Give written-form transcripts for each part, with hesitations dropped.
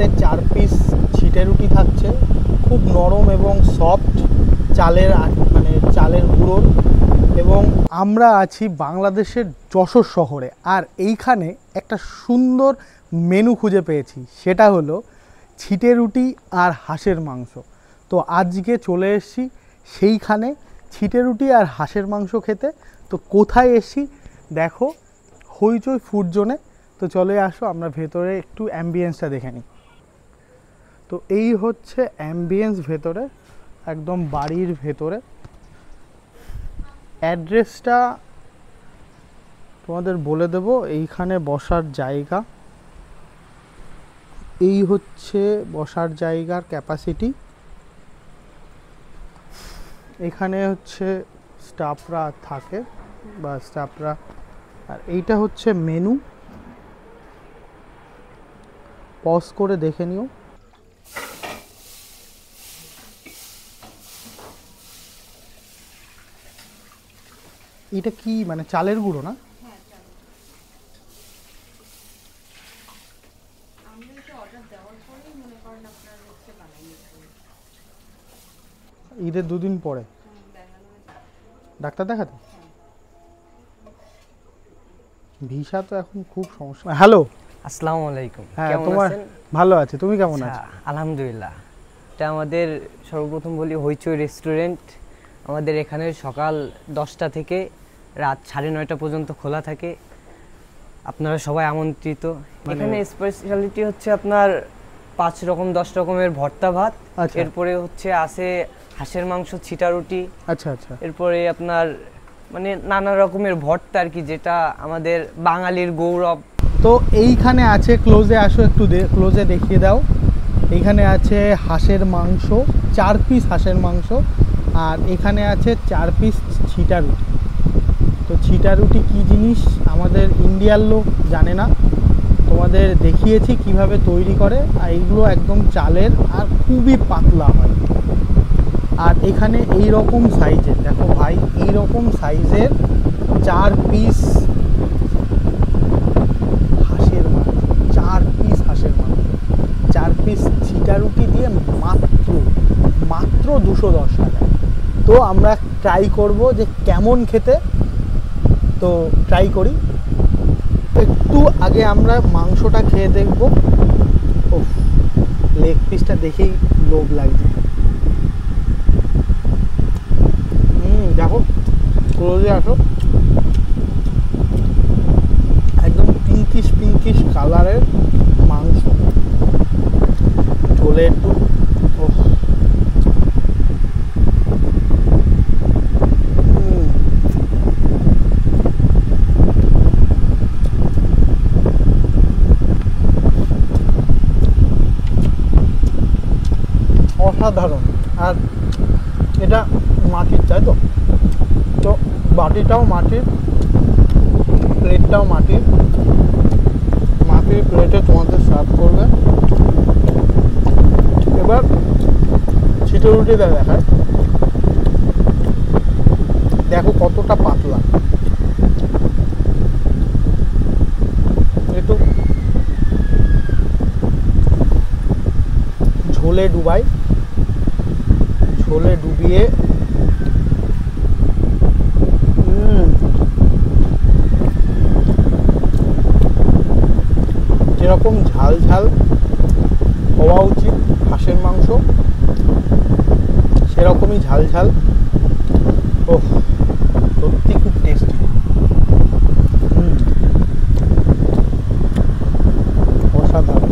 সাথে 4 পিস ছিটে রুটি থাকছে, খুব নরম এবং সফট চালের, মানে চালের গুঁড়োর। এবং আমরা আছি বাংলাদেশের যশোর শহরে, আর এইখানে একটা সুন্দর মেনু খুঁজে পেয়েছি, সেটা হলো ছিটে রুটি আর হাঁসের মাংস। তো আজকে চলে এসেছি সেইখানে ছিটে রুটি আর হাঁসের মাংস খেতে। তো কোথায় এসেছি দেখো, হইচই ফুড জোনে। তো চলে আসো, আমরা ভেতরে একটু অ্যাম্বিয়েন্সটা দেখে নিই। তো এই হচ্ছে অ্যাম্বিয়েন্স ভেতরে, একদম বাড়ির ভেতরে। অ্যাড্রেসটা তোমাদের বলে দেব। এইখানে বসার জায়গা, এই হচ্ছে বসার জায়গার ক্যাপাসিটি। এখানে হচ্ছে স্টাফরা থাকে বা স্টাফরা, আর এইটা হচ্ছে মেনু। পজ করে দেখে নিও। এটা কি মানে চালের গুঁড়ো না? ঈদের 2 দিন পরে ডাক্তার দেখাতে? ভিসা তো এখন খুব সমস্যা। হ্যালো, আসসালামু আলাইকুম। হ্যাঁ কেমন তোমার? আছেন? ভালো আছে, তুমি কেমন আছো? আলহামদুলিল্লাহ। এটা আমাদের সর্বপ্রথম বলি হইচই রেস্টুরেন্ট। আমাদের এখানে সকাল 10টা থেকে রাত 9:30 পর্যন্ত খোলা থাকে। আপনারা সবাই আমন্ত্রিত। এখানে স্পেশালিটি হচ্ছে আপনার 5 রকম 10 রকমের ভর্তা ভাত, এরপরে হচ্ছে আছে হাঁসের মাংস, ছিটা রুটি। আচ্ছা আচ্ছা। এরপরে আপনার মানে নানা রকমের ভর্তা আর কি, যেটা আমাদের বাঙালির গৌরব। তো এইখানে আছে, ক্লোজে আসো একটু, ক্লোজে দেখিয়ে দাও। এইখানে আছে হাঁসের মাংস, 4 পিস হাঁসের মাংস, আর এখানে আছে 4 পিস ছিটা রুটি। তো ছিটা রুটি কী জিনিস আমাদের ইন্ডিয়ার লোক জানে না, তোমাদের দেখিয়েছি কিভাবে তৈরি করে। আর এইগুলো একদম চালের আর খুবই পাতলা হয়। আর এখানে এই রকম সাইজের, দেখো ভাই, এই রকম সাইজের 4 পিস হাঁসের মাংস, 4 পিস হাঁসের মাংস, 4 পিস ছিটা রুটি দিয়ে মাত্র 210 টাকা। তো আমরা ট্রাই করব যে কেমন খেতে। তো ট্রাই করি। একটু আগে আমরা মাংসটা খেয়ে দেখব। ও, লেগ পিসটা দেখেই লোভ লাগছে। দেখো, ক্লোজে আসো। একদম পিঙ্কিশ কালারের মাংস, ঝোলে একটু অসাধারণ। আর এটা মাটির, তাই তো? তো বাটিটাও মাটির, প্লেটটাও মাটির প্লেটে তোমাদের সার্ভ করবে। এবার ছিটে রুটিটা দেখায়, দেখো কতটা পাতলা। একটু ঝোলে ডুবিয়ে যেরকম ঝাল হওয়া উচিত হাঁসের মাংস, সেরকমই ঝাল। ও, সত্যি খুব টেস্টি। অসাধারণ।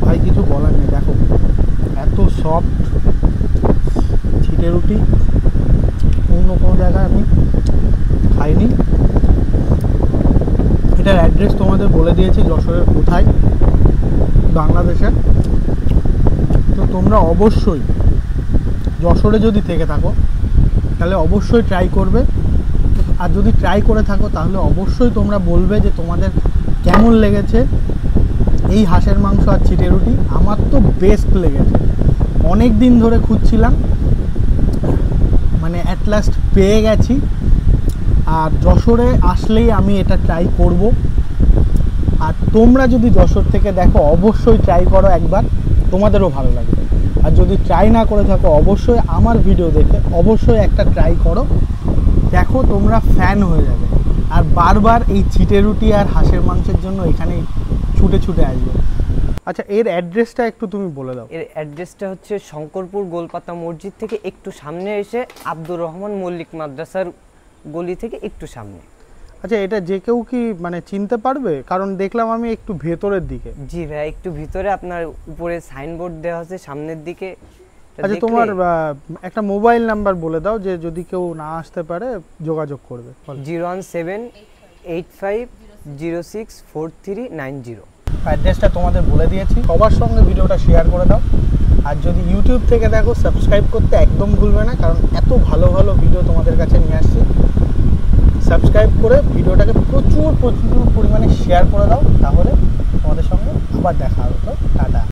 ভাই কিছু বলার নেই, দেখো এত সফট ছিটে রুটি অন্য কোনো জায়গায় আমি খাইনি। এটার অ্যাড্রেস তোমাদের বলে দিয়েছি, যশোরের কোথায়, বাংলাদেশে। তো তোমরা অবশ্যই যশোরে যদি থেকে থাকো তাহলে অবশ্যই ট্রাই করবে। আর যদি ট্রাই করে থাকো তাহলে অবশ্যই তোমরা বলবে যে তোমাদের কেমন লেগেছে এই হাঁসের মাংস আর ছিটে রুটি। আমার তো বেস্ট লেগেছে, অনেক দিন ধরে খুঁজছিলাম, মানে অ্যাট লাস্ট পেয়ে গেছি। আর যশোরে আসলেই আমি এটা ট্রাই করব। আর তোমরা যদি যশোর থেকে দেখো অবশ্যই ট্রাই করো একবার, তোমাদেরও ভালো লাগবে। আর যদি ট্রাই না করে থাকো অবশ্যই আমার ভিডিও দেখে অবশ্যই একটা ট্রাই করো, দেখো তোমরা ফ্যান হয়ে যাবে। আর বারবার এই চিটে রুটি আর হাঁসের মাংসের জন্য এখানেই ছুটে ছুটে আসবে। আচ্ছা, এর অ্যাড্রেসটা একটু তুমি বলে দাও। এর অ্যাড্রেসটা হচ্ছে শঙ্করপুর গোলপাতা মসজিদ থেকে একটু সামনে এসে আব্দুর রহমান মল্লিক মাদ্রাসার গলি থেকে একটু সামনে। আচ্ছা, এটা যে কেউ কি মানে চিনতে পারবে? কারণ দেখলাম আমি একটু ভেতরের দিকে। জি ভাই, একটু ভিতরে আপনার উপরে সাইনবোর্ড দেওয়া আছে সামনের দিকে। আচ্ছা, তোমার একটা মোবাইল নাম্বার বলে দাও, যে যদি কেউ না আসতে পারে যোগাযোগ করবে। 01785064390। অ্যাড্রেসটা তোমাদের বলে দিয়েছি, সবার সঙ্গে ভিডিওটা শেয়ার করে দাও। আর যদি ইউটিউব থেকে দেখো সাবস্ক্রাইব করতে একদম ভুলবে না, কারণ এত ভালো ভালো ভিডিও তোমাদের কাছে নিয়ে আসছি। সাবস্ক্রাইব করে ভিডিওটাকে প্রচুর প্রচুর পরিমাণে শেয়ার করে দাও, তাহলে তোমাদের সঙ্গে আবার দেখা হবে। তো টাটা।